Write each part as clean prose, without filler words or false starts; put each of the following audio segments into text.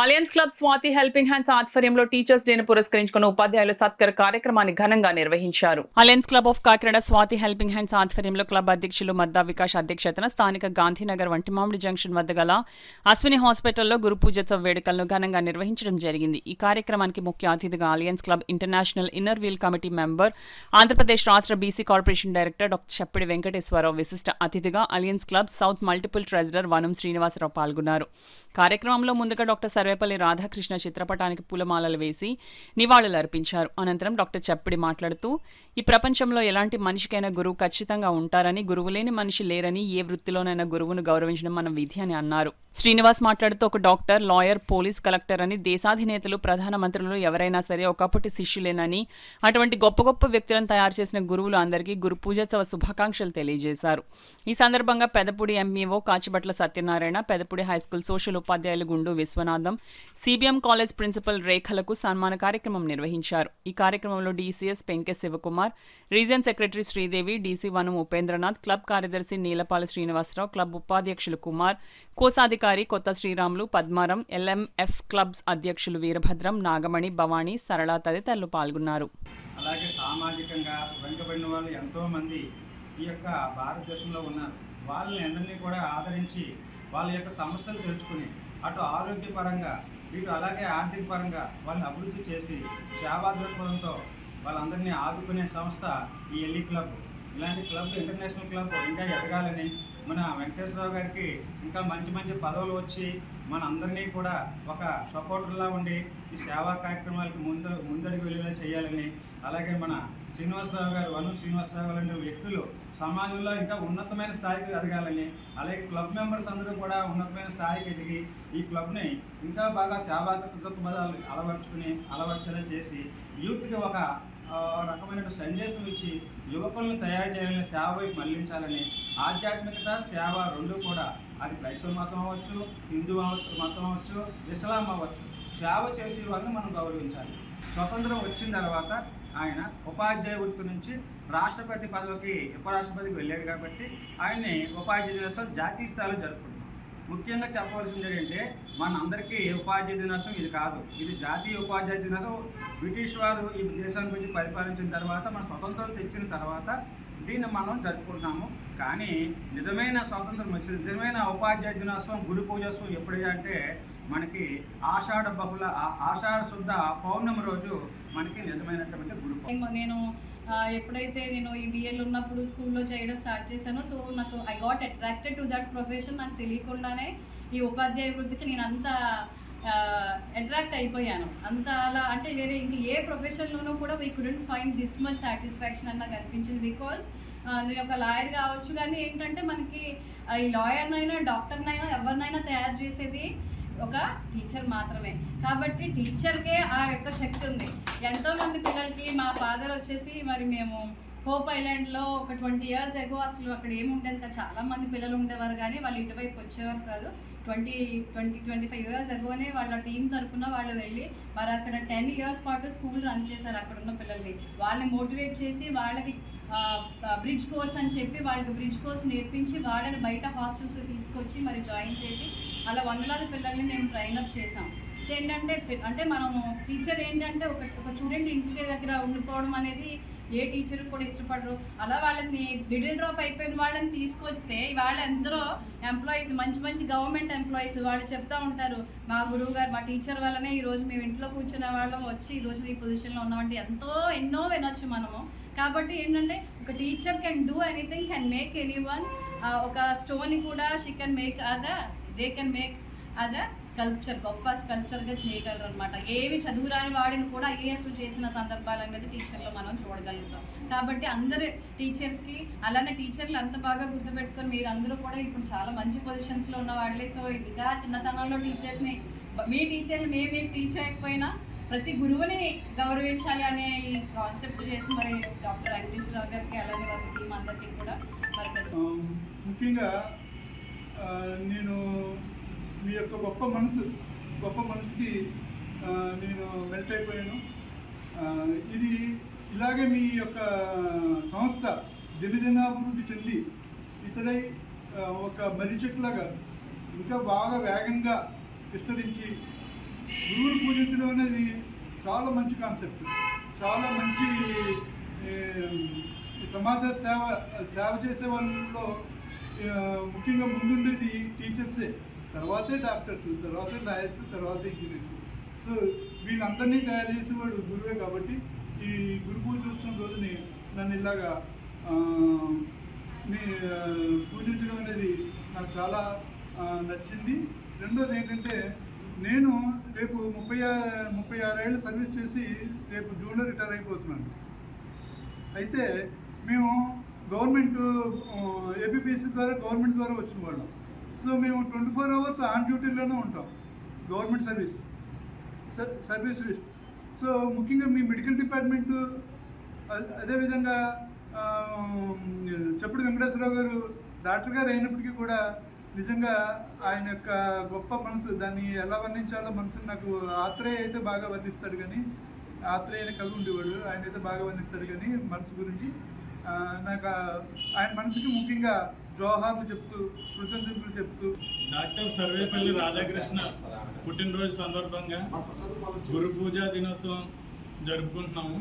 Alliance club Swathi helping hands ఆధ్వర్యంలో teachers డేను పురస్కరించుకున్న ఉపాధ్యాయుల సత్కార కార్యక్రమాన్ని ఘనంగా నిర్వహించారు. Alliance club of Kakinada Swathi helping hands ఆధ్వర్యంలో క్లబ్ అధ్యక్షులు మద్దా వికాస్ అధ్యక్షతన స్థానిక గాంధీనగర్ వంటిమామిడి జంక్షన్ వద్ద గల అశ్విని హాస్పిటల్లో గురు పూజోత్సవ వేడుకలను ఘనంగా నిర్వహించడం జరిగింది. ఈ కార్యక్రమానికి ముఖ్య అతిథిగా alliance club international inner wheel committee member, Andhra Pradesh రాష్ట్ర BC corporation director doctor Chappidi Venkateswara Rao విశిష్ట అతిథిగా alliance club south multiple treasurer Vanam Srinivasa Rao పాల్గొన్నారు. కార్యక్రమంలో ముందుగా డాక్టర్ సర్వేపల్లి రాధాకృష్ణ చిత్రపటానికి పూలమాలలు వేసి నివాళులర్పించారు. అనంతరం డాక్టర్ చప్పిడి మాట్లాడుతూ, ఈ ప్రపంచంలో ఎలాంటి మనిషికైనా గురువు ఖచ్చితంగా ఉంటారని, గురువు లేని మనిషి లేరని, ఏ వృత్తిలోనైనా గురువును గౌరవించడం మన విధి అని అన్నారు. శ్రీనివాస్ మాట్లాడుతూ, ఒక డాక్టర్, లాయర్, పోలీస్, కలెక్టర్ అని దేశాధినేతలు, ప్రధానమంత్రులు ఎవరైనా సరే ఒకప్పటి శిష్యులేనని, అటువంటి గొప్ప గొప్ప వ్యక్తులను తయారు చేసిన గురువులు అందరికీ గురు పూజోత్సవ శుభాకాంక్షలు తెలియజేశారు. ఈ సందర్భంగా Pedapudi MEO Kachibatla Satyanarayana, Pedapudi high school social ఉపాధ్యాయులు Gundu Viswanatham, CBM college principal రేఖలకు సన్మాన కార్యక్రమం నిర్వహించారు. ఈ కార్యక్రమంలో DCS Penke Sivakumar, region secretary Sridevi, DC Vanam Upendranath, club కార్యదర్శి నీలపాల శ్రీనివాసరావు, క్లబ్ ఉపాధ్యక్షులు కుమార్, కోశాధికారి కొత్త శ్రీరాములు, పద్మారం, ఎల్ఎంఎఫ్ క్లబ్స్ అధ్యక్షులు వీరభద్రం, నాగమణి, భవానీ, సరళ తదితరులు పాల్గొన్నారు. అలాగే సామాజికంగా వెనుకబడిన వాళ్ళు ఎంతోమంది ఈ యొక్క భారతదేశంలో ఉన్నారు. వాళ్ళని అందరినీ కూడా ఆదరించి వాళ్ళ యొక్క సమస్యలు తెలుసుకుని అటు ఆరోగ్యపరంగా ఇటు అలాగే ఆర్థిక పరంగా వాళ్ళని అభివృద్ధి చేసి సేవా దృక్పథంతో వాళ్ళందరినీ ఆదుకునే సంస్థ ఈ ఎల్ఈ క్లబ్. ఇలాంటి క్లబ్, ఇంటర్నేషనల్ క్లబ్ ఇంకా ఎదగాలని, మన వెంకటేశ్వరరావు గారికి ఇంకా మంచి మంచి పదవులు వచ్చి మన అందరినీ కూడా ఒక సపోర్టర్లా ఉండి ఈ సేవా కార్యక్రమాలకు ముందడుగు వెళ్ళేలా చేయాలని, అలాగే మన శ్రీనివాసరావు గారు, శ్రీనివాసరావు లాంటి వ్యక్తులు సమాజంలో ఇంకా ఉన్నతమైన స్థాయికి ఎదగాలని, అలాగే క్లబ్ మెంబర్స్ అందరూ కూడా ఉన్నతమైన స్థాయికి ఎదిగి ఈ క్లబ్ని ఇంకా బాగా సేవా దృక్పథాలు అలవర్చేలా చేసి యూత్కి ఒక రకమైన సందేశం ఇచ్చి యువకులను తయారు చేయాలని, సేవ వైపు మళ్లించాలని, ఆధ్యాత్మికత, సేవ రెండు కూడా, అది క్రైస్తవ మతం అవ్వచ్చు, హిందూ మతం అవ్వచ్చు, ఇస్లాం అవ్వచ్చు, సేవ చేసే వాళ్ళని మనం గౌరవించాలి. స్వతంత్రం వచ్చిన తర్వాత ఆయన ఉపాధ్యాయ వృత్తి నుంచి రాష్ట్రపతి పదవికి, ఉపరాష్ట్రపతికి వెళ్ళాడు కాబట్టి ఆయన్ని ఉపాధ్యాయ దినోత్సవం జాతీయ స్థాయిలో జరుపుకుంటాం. ముఖ్యంగా చెప్పవలసింది ఏంటంటే, మనందరికీ ఉపాధ్యాయ దినోత్సవం ఇది కాదు, ఇది జాతీయ ఉపాధ్యాయ దినోత్సవం. బ్రిటిష్ వారు ఈ దేశాన్ని గురించి పరిపాలించిన తర్వాత, మన స్వతంత్రం తెచ్చిన తర్వాత దీన్ని మనం జరుపుకుంటున్నాము. కానీ నిజమైన స్వాతంత్రం వచ్చిన నిజమైన ఉపాధ్యాయ దినోత్సవం, గురు పూజోత్సవం ఎప్పుడైనా అంటే మనకి ఆషాఢ శుద్ధ పౌర్ణమి రోజు మనకి నిజమైనటువంటి గురు. నేను ఎప్పుడైతే నేను ఈ బిఎల్ ఉన్నప్పుడు స్కూల్లో చేయడం స్టార్ట్ చేశానో, సో నాకు I got attracted to that profession. నాకు తెలియకుండానే ఈ ఉపాధ్యాయ వృత్తికి నేను అంత అట్రాక్ట్ అయిపోయాను. అంత అలా అంటే వేరే ఇంక ఏ ప్రొఫెషన్లోనూ కూడా we couldn't find this much satisfaction అని నాకు అనిపించింది. బికాస్ నేను ఒక లాయర్ కావచ్చు, కానీ ఏంటంటే మనకి ఈ లాయర్నైనా, డాక్టర్నైనా, ఎవరినైనా తయారు చేసేది ఒక టీచర్ మాత్రమే. కాబట్టి టీచర్కే ఆ యొక్క శక్తి ఉంది. ఎంతోమంది పిల్లలకి, మా ఫాదర్ వచ్చేసి మరి మేము హోప్ ఐలాండ్లో ఒక 20 years ఎగో అసలు అక్కడ ఏముండేది కదా, చాలామంది పిల్లలు ఉండేవారు కానీ వాళ్ళు ఇటువైపు వచ్చేవారు కాదు. 25 years ఎగోనే వాళ్ళ టీం తరఫున వాళ్ళు వెళ్ళి మరి అక్కడ 10 years పాటు స్కూల్ రన్ చేశారు. అక్కడ ఉన్న పిల్లల్ని వాళ్ళని మోటివేట్ చేసి వాళ్ళకి బ్రిడ్జ్ కోర్స్ అని చెప్పి వాళ్ళకి బ్రిడ్జ్ కోర్స్ నేర్పించి వాళ్ళని బయట హాస్టల్స్ తీసుకొచ్చి మరి జాయిన్ చేసి అలా వందలాది పిల్లల్ని మేము ట్రైన్అప్ చేసాం. సో ఏంటంటే అంటే మనము టీచర్ ఏంటంటే ఒక స్టూడెంట్ ఇంటి దగ్గర ఉండిపోవడం అనేది ఏ టీచర్ కూడా ఇష్టపడరు. అలా వాళ్ళని మిడిల్ డ్రాప్ అయిపోయిన వాళ్ళని తీసుకొస్తే వాళ్ళందరూ ఎంప్లాయీస్, మంచి మంచి గవర్నమెంట్ ఎంప్లాయీస్, వాళ్ళు చెప్తా ఉంటారు, మా గురువు గారు, మా టీచర్ వల్లనే ఈరోజు మేము ఇంట్లో కూర్చునే వాళ్ళం వచ్చి ఈరోజు ఈ పొజిషన్లో ఉన్నామండి. ఎన్నో వినొచ్చు మనము. కాబట్టి ఏంటంటే ఒక teacher can do anything, can make anyone. ఒక స్టోన్ని కూడా she can make they can make as a sculpture, గొప్ప స్కల్ప్చర్గా చేయగలరు అనమాట. ఏవి చదువురాని వాడిని కూడా ఐఏఎస్ చేసిన సందర్భాలు అనేది టీచర్లో మనం చూడగలుగుతాం. కాబట్టి అందరు టీచర్స్కి, అలానే టీచర్లు అంత బాగా గుర్తుపెట్టుకొని మీరు అందరూ కూడా ఇప్పుడు చాలా మంచి పొజిషన్స్లో ఉన్న వాళ్ళే. సో ఇంకా చిన్నతనంలో టీచర్స్ని, మీ టీచర్లు మేము టీచ్ చేయకపోయినా ప్రతి గురువుని గౌరవించాలి అనే ఈ కాన్సెప్ట్ చేసి మరి డాక్టర్ వెంకటేశ్వరరావు గారికి, అలానే వారి టీం అందరికీ కూడా మరి ముఖ్యంగా నేను మీ యొక్క గొప్ప మనసుకి నేను మెల్ట్ అయిపోయాను. ఇది ఇలాగే మీ యొక్క సంస్థ దినదినాభివృద్ధి చెంది ఇతరై ఒక మర్రి చెట్టులాగా ఇంకా బాగా వేగంగా విస్తరించి గురువుని పూజించడం అనేది చాలా మంచి కాన్సెప్ట్, చాలా మంచి సమాజ సేవ చేసే వాళ్ళలో ముఖ్యంగా ముందుండేది టీచర్సే, తర్వాతే డాక్టర్స్, తర్వాతే లాయర్స్, తర్వాత ఇంజనీర్స్. సో వీళ్ళందరినీ తయారు చేసేవాడు గురువే. కాబట్టి ఈ గురు పూజోత్సవం రోజుని నన్ను ఇలాగా పూజించడం అనేది నాకు చాలా నచ్చింది. రెండోది ఏంటంటే, నేను రేపు 36 ఏళ్ళు సర్వీస్ చేసి రేపు జూన్లో రిటైర్ అయిపోతున్నాను. అయితే మేము గవర్నమెంట్ ఏపీపీఎస్సీ ద్వారా గవర్నమెంట్ ద్వారా వచ్చిన వాళ్ళం. సో మేము 24 అవర్స్ ఆన్ డ్యూటీలోనే ఉంటాం, గవర్నమెంట్ సర్వీస్. సో ముఖ్యంగా మీ మెడికల్ డిపార్ట్మెంటు, అదేవిధంగా చప్పుడు వెంకటేశ్వరరావు గారు డాక్టర్ గారు అయినప్పటికీ కూడా నిజంగా ఆయన యొక్క గొప్ప మనసు, దాన్ని ఎలా వర్ణించాలో మనసుని నాకు ఆత్రేయ అయితే బాగా వర్ణిస్తాడు, కానీ ఆత్రేయ అనే కవి ఉండేవాడు, ఆయన అయితే బాగా వర్ణిస్తాడు. కానీ మనసు గురించి నాకు ఆయన మనసుకి ముఖ్యంగా జోహార్లు చెప్తూ, కృతజ్ఞతలు చెప్తూ. డాక్టర్ సర్వేపల్లి రాధాకృష్ణ పుట్టినరోజు సందర్భంగా గురు పూజా దినోత్సవం జరుపుకుంటున్నాము.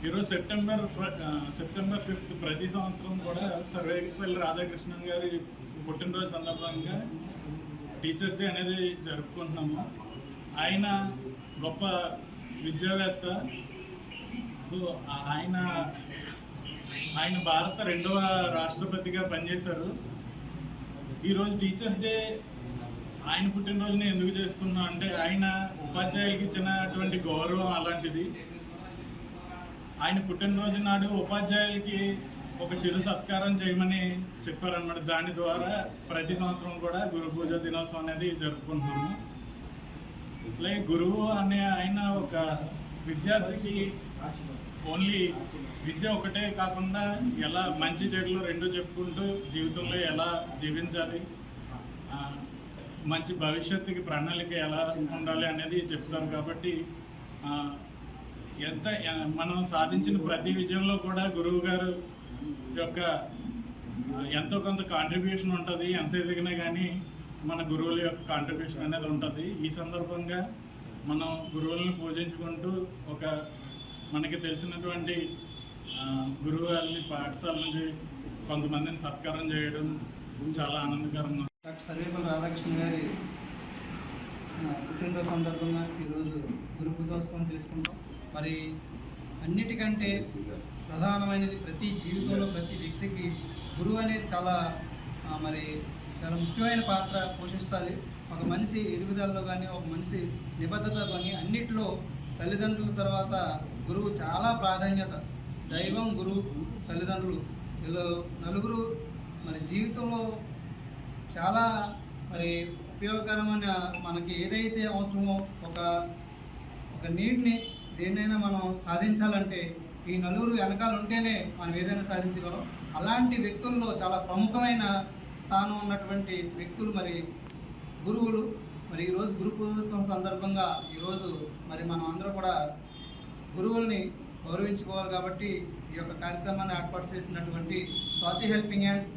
ఈరోజు సెప్టెంబర్ 5 ప్రతి సంవత్సరం కూడా సర్వేపల్లి రాధాకృష్ణన్ గారి పుట్టినరోజు సందర్భంగా టీచర్స్ డే అనేది జరుపుకుంటున్నాము. ఆయన గొప్ప విద్యావేత్త. సో ఆయన భారత 2వ రాష్ట్రపతిగా పనిచేశారు. ఈరోజు టీచర్స్ డే ఆయన పుట్టినరోజుని ఎందుకు చేసుకున్నాం అంటే, ఆయన ఉపాధ్యాయులకి ఇచ్చినటువంటి గౌరవం అలాంటిది. ఆయన పుట్టినరోజు నాడు ఉపాధ్యాయులకి ఒక చిరు సత్కారం చేయమని చెప్పారన్నమాట. దాని ద్వారా ప్రతి సంవత్సరం కూడా గురు పూజ దినోత్సవం అనేది జరుపుకుంటున్నాము. లైక్ గురువు అనే ఆయన ఒక విద్యార్థికి ఓన్లీ విద్య ఒకటే కాకుండా ఎలా మంచి చెడులు రెండు చెప్పుకుంటూ జీవితంలో ఎలా జీవించాలి, మంచి భవిష్యత్తుకి ప్రణాళిక ఎలా ఉండాలి అనేది చెప్తారు. కాబట్టి మనం సాధించిన ప్రతి విజయంలో కూడా గురువు గారు యొక్క ఎంతో కొంత కాంట్రిబ్యూషన్ ఉంటుంది. ఎంత ఎదిగినా కానీ మన గురువుల యొక్క కాంట్రిబ్యూషన్ అనేది ఉంటుంది. ఈ సందర్భంగా మనం గురువులను పూజించుకుంటూ మనకి తెలిసినటువంటి గురువు గారిని పాఠశాల నుంచి కొంతమందిని సత్కారం చేయడం చాలా ఆనందకరంగా. డాక్టర్ సర్వేపల్లి రాధాకృష్ణ గారి పుట్టినరోజు సందర్భంగా ఈరోజు గురు పూజోత్సవం చేసుకుంటాం. మరి అన్నిటికంటే ప్రధానమైనది, ప్రతి జీవితంలో ప్రతి వ్యక్తికి గురువు అనేది చాలా ముఖ్యమైన పాత్ర పోషిస్తుంది. ఒక మనిషి ఎదుగుదలలో కానీ, ఒక మనిషి నిబద్ధత కానీ అన్నిట్లో తల్లిదండ్రుల తర్వాత గురువు చాలా ప్రాధాన్యత. దైవం, గురువు, తల్లిదండ్రులు, వీళ్ళు నలుగురు జీవితంలో చాలా ఉపయోగకరమైన, మనకి ఏదైతే అవసరమో ఒక నీడ్ని దేన్నైనా మనం సాధించాలంటే ఈ నలుగురు వెనకాల ఉంటేనే మనం ఏదైనా సాధించగలం. అలాంటి వ్యక్తుల్లో చాలా ప్రముఖమైన స్థానం ఉన్నటువంటి వ్యక్తులు గురువులు. ఈరోజు గురు పూజోత్సవం సందర్భంగా ఈరోజు మనం అందరూ కూడా గురువుల్ని గౌరవించుకోవాలి. కాబట్టి ఈ యొక్క కార్యక్రమాన్ని ఏర్పాటు చేసినటువంటి స్వాతి హెల్పింగ్ హ్యాండ్స్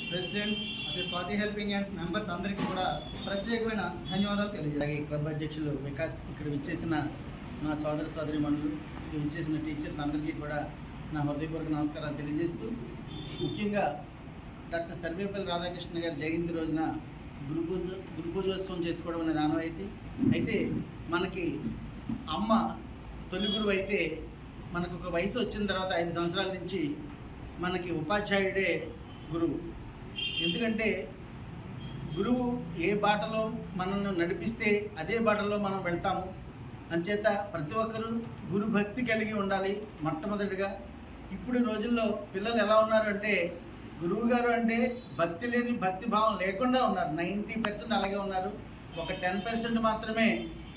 ప్రెసిడెంట్, అదే స్వాతి హెల్పింగ్ హ్యాండ్స్ మెంబర్స్ అందరికీ కూడా ప్రత్యేకమైన ధన్యవాదాలు తెలియజేయాలి. అలాగే క్లబ్ అధ్యక్షులు వికాస్, ఇక్కడ విచ్చేసిన నా సోదరిమణులు, విచ్చేసిన టీచర్స్ అందరికీ కూడా నా హృదయపూర్వక నమస్కారాలు తెలియజేస్తూ, ముఖ్యంగా డాక్టర్ సర్వేపల్లి రాధాకృష్ణ గారి జయంతి రోజున గురు పూజోత్సవం చేసుకోవడం అనేది ఆనవాయితీ. అయితే మనకి అమ్మ తొలి గురువు అయితే, మనకు ఒక వయసు వచ్చిన తర్వాత 5 సంవత్సరాల నుంచి మనకి ఉపాధ్యాయుడే గురువు. ఎందుకంటే గురువు ఏ బాటలో మనల్ని నడిపిస్తే అదే బాటలో మనం వెళ్తాము. అంచేత ప్రతి ఒక్కరూ గురు భక్తి కలిగి ఉండాలి. మొట్టమొదటిగా ఇప్పుడు రోజుల్లో పిల్లలు ఎలా ఉన్నారు అంటే, గురువు గారు అంటే భక్తి లేని, భక్తి భావం లేకుండా ఉన్నారు. 90% అలాగే ఉన్నారు. ఒక 10% మాత్రమే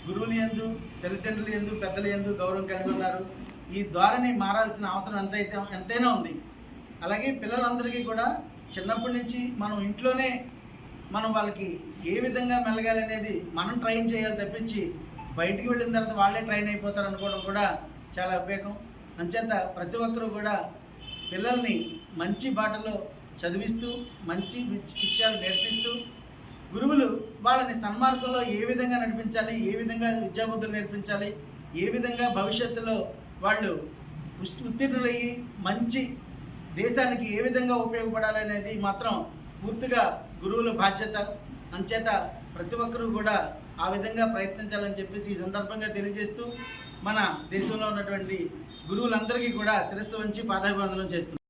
గురువుని యందు, తల్లిదండ్రులు యందు, పెద్దల యందు గౌరవం కలిగి ఉన్నారు. ఈ ధోరణి మారాల్సిన అవసరం ఎంతైనా ఉంది. అలాగే పిల్లలందరికీ కూడా చిన్నప్పటి నుంచి మనం ఇంట్లోనే వాళ్ళకి ఏ విధంగా మెలగాలి అనేది మనం ట్రైన్ చేయాలి తప్పించి, బయటికి వెళ్ళిన తర్వాత వాళ్ళే ట్రైన్ అయిపోతారు అనుకోవడం కూడా చాలా అవివేకం. అంచేత ప్రతి ఒక్కరూ కూడా పిల్లల్ని మంచి బాటలో చదివిస్తూ, మంచి విషయాలు నేర్పిస్తూ, గురువులు వాళ్ళని సన్మార్గంలో ఏ విధంగా నడిపించాలి, ఏ విధంగా విద్యాబుద్ధులు నేర్పించాలి, ఏ విధంగా భవిష్యత్తులో వాళ్ళు ఉత్తీర్ణులయ్యి మంచి దేశానికి ఏ విధంగా ఉపయోగపడాలి అనేది మాత్రం పూర్తిగా గురువుల బాధ్యత. అంచేత ప్రతి ఒక్కరూ కూడా ఆ విధంగా ప్రయత్నించాలని చెప్పేసి ఈ సందర్భంగా తెలియజేస్తూ మన దేశంలో ఉన్నటువంటి గురువులందరికీ కూడా శిరస్సు వంచి పాదాభివందనం చేస్తున్నాం.